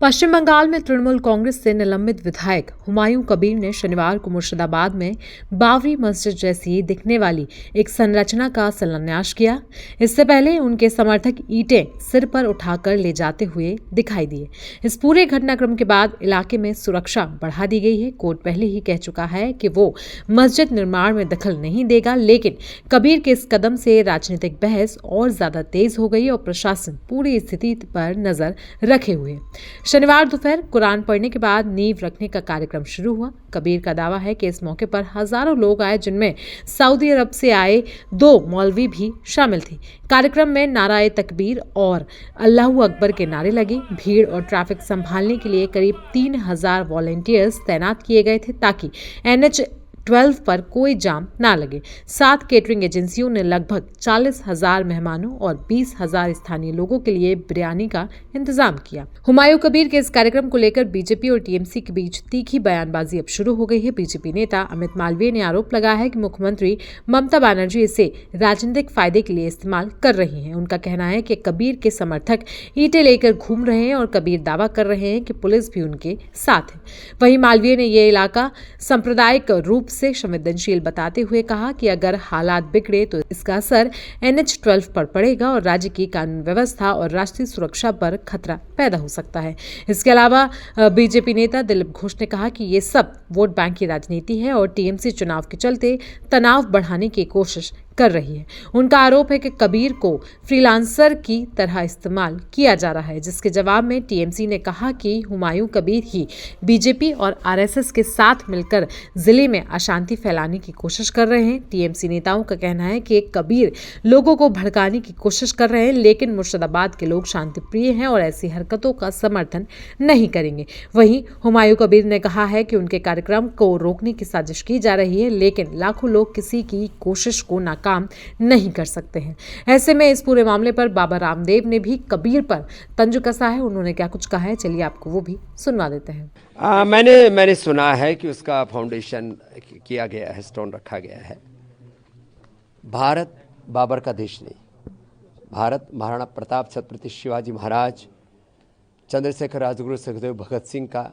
पश्चिम बंगाल में तृणमूल कांग्रेस से निलंबित विधायक हुमायूं कबीर ने शनिवार को मुर्शिदाबाद में बाबरी मस्जिद जैसी दिखने वाली एक संरचना का शिलान्यास किया। इससे पहले उनके समर्थक ईंटें सिर पर उठाकर ले जाते हुए दिखाई दिए। इस पूरे घटनाक्रम के बाद इलाके में सुरक्षा बढ़ा दी गई है। कोर्ट पहले ही कह चुका है कि वो मस्जिद निर्माण में दखल नहीं देगा, लेकिन कबीर के इस कदम से राजनीतिक बहस और ज्यादा तेज हो गई और प्रशासन पूरी स्थिति पर नजर रखे हुए। शनिवार दोपहर कुरान पढ़ने के बाद नींव रखने का कार्यक्रम शुरू हुआ। कबीर का दावा है कि इस मौके पर हजारों लोग आए, जिनमें सऊदी अरब से आए 2 मौलवी भी शामिल थे। कार्यक्रम में नाराए तकबीर और अल्लाहू अकबर के नारे लगे। भीड़ और ट्रैफिक संभालने के लिए करीब 3000 वॉलंटियर्स तैनात किए गए थे ताकि NH-12 पर कोई जाम ना लगे। 7 केटरिंग एजेंसियों ने लगभग 40,000 मेहमानों और 20,000 स्थानीय लोगों के लिए बिरयानी का इंतजाम किया। हुमायूं कबीर के इस कार्यक्रम को लेकर बीजेपी और टीएमसी के बीच तीखी बयानबाजी अब शुरू हो गई है। बीजेपी नेता अमित मालवीय ने आरोप लगाया है कि मुख्यमंत्री ममता बनर्जी इसे राजनीतिक फायदे के लिए इस्तेमाल कर रही हैं। उनका कहना है कि कबीर के समर्थक ईंटें लेकर घूम रहे हैं और कबीर दावा कर रहे हैं कि पुलिस भी उनके साथ है। वहीं मालवीय ने यह इलाका सांप्रदायिक रूप से संवेदनशील बताते हुए कहा कि अगर हालात बिगड़े तो इसका असर NH-12 पर पड़ेगा और राज्य की कानून व्यवस्था और राष्ट्रीय सुरक्षा पर खतरा पैदा हो सकता है। इसके अलावा बीजेपी नेता दिलीप घोष ने कहा कि ये सब वोट बैंक की राजनीति है और टीएमसी चुनाव के चलते तनाव बढ़ाने की कोशिश कर रही है। उनका आरोप है कि कबीर को फ्रीलांसर की तरह इस्तेमाल किया जा रहा है, जिसके जवाब में टीएमसी ने कहा कि हुमायूं कबीर ही बीजेपी और आरएसएस के साथ मिलकर जिले में अशांति फैलाने की कोशिश कर रहे हैं। टीएमसी नेताओं का कहना है कि कबीर लोगों को भड़काने की कोशिश कर रहे हैं, लेकिन मुर्शिदाबाद के लोग शांतिप्रिय हैं और ऐसी हरकतों का समर्थन नहीं करेंगे। वहीं हुमायूं कबीर ने कहा है कि उनके कार्यक्रम को रोकने की साजिश की जा रही है, लेकिन लाखों लोग किसी की कोशिश को नाकाम नहीं कर सकते हैं। ऐसे में इस पूरे मामले पर बाबा रामदेव ने भी कबीर पर तंज कसा है। उन्होंने क्या कुछ कहा है, चलिए आपको वो भी सुनवा देते हैं। मैंने सुना है कि उसका फाउंडेशन किया गया है, स्टोन रखा गया है। भारत बाबर का देश नहीं, भारत महाराणा प्रताप, छत्रपति शिवाजी महाराज, चंद्रशेखर राजगुरु, सुखदेव, भगत सिंह का,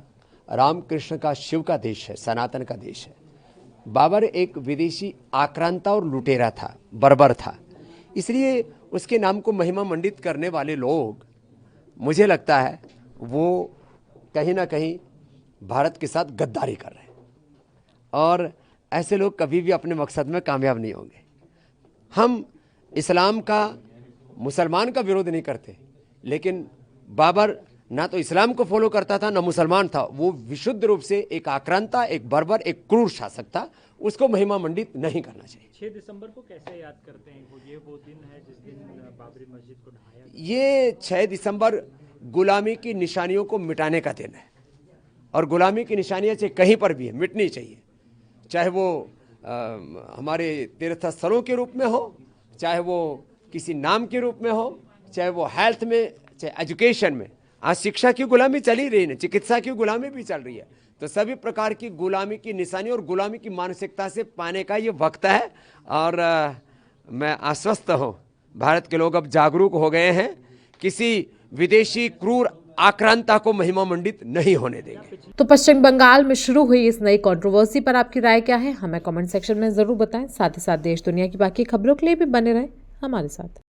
रामकृष्ण का, शिव का देश है, सनातन का देश है। बाबर एक विदेशी आक्रांता और लुटेरा था, बर्बर था, इसलिए उसके नाम को महिमा मंडित करने वाले लोग, मुझे लगता है वो कहीं ना कहीं भारत के साथ गद्दारी कर रहे हैं और ऐसे लोग कभी भी अपने मकसद में कामयाब नहीं होंगे। हम इस्लाम का, मुसलमान का विरोध नहीं करते, लेकिन बाबर ना तो इस्लाम को फॉलो करता था ना मुसलमान था। वो विशुद्ध रूप से एक आक्रांता, एक बर्बर, एक क्रूर शासक था। उसको महिमा मंडित नहीं करना चाहिए। 6 दिसंबर को कैसे याद करते हैं? वो दिन है जिस दिन बाबरी मस्जिद को ढाया। ये 6 दिसंबर गुलामी की निशानियों को मिटाने का दिन है और गुलामी की निशानियां चाहे कहीं पर भी है, मिटनी चाहिए। चाहे वो हमारे तीर्थ स्थलों के रूप में हो, चाहे वो किसी नाम के रूप में हो, चाहे वो हेल्थ में, चाहे एजुकेशन में। आज शिक्षा की गुलामी चल ही रही है, चिकित्सा की गुलामी भी चल रही है। तो सभी प्रकार की गुलामी की निशानी और गुलामी की मानसिकता से पाने का ये वक्त है और मैं आश्वस्त हूँ, भारत के लोग अब जागरूक हो गए हैं। किसी विदेशी क्रूर आक्रांता को महिमा मंडित नहीं होने देंगे। तो पश्चिम बंगाल में शुरू हुई इस नई कंट्रोवर्सी पर आपकी राय क्या है, हमें कमेंट सेक्शन में जरूर बताएं। साथ ही साथ देश दुनिया की बाकी खबरों के लिए भी बने रहें हमारे साथ।